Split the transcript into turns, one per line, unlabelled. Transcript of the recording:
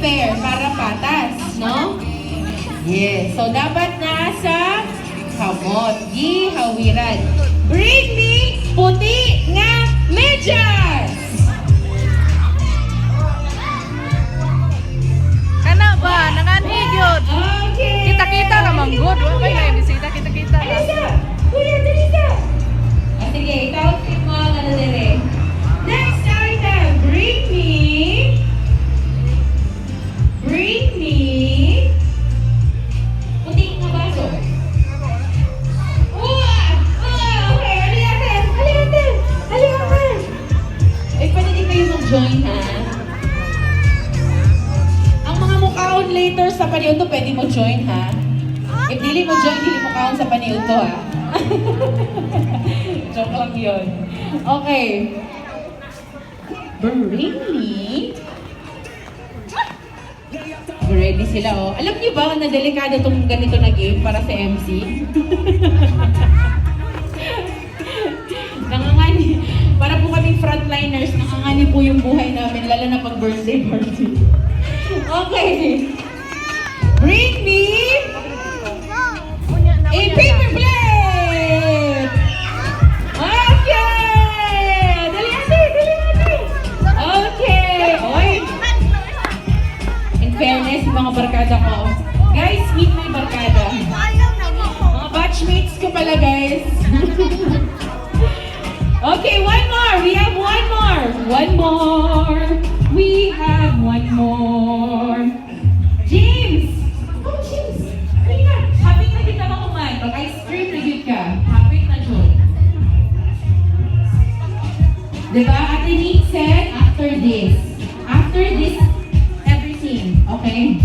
fair, para patas, no? Yes. So, dapat nasa kamot. Di hawiran. Bring me puti nga medyas!
Kana ba? Nanganhig yun.
Okay.
Kita-kita naman good. Huwag kayo na bisita. Kita-kita na.
Alisa! Kuya, Alisa! Sige, ikaw tip mo ang ano dire. Next item, bring me puting nga baso. Okay, halikatin! Eh, pwede din kayo mag-join, ha? Ang mga mukhaon later sa paniud to, pwede mo join, ha? If dili mo join, dili mo kaon sa paniud to, ha? Joke lang yun. Okay. Bring me. Ready sila, oh. Alam niyo ba na delikado itong ganito na game para sa MC? Nangangani. Para po kaming frontliners, nangangani po yung buhay namin, lalo na pag birthday party. Okay. Bring me a paper plate! Okay! Dali natin! Okay! Oy! In fairness, mga barkada ko. Guys, meet my barkada. Mga batchmates ko pala, guys. Okay, one more! We have one more! We have one more! James! Oh, James! Halika! Hapit na kita ba kumain? Pag-ice cream na yun ka. Hapit na dyan. Diba? Ate Nick said, after this, everything. Okay?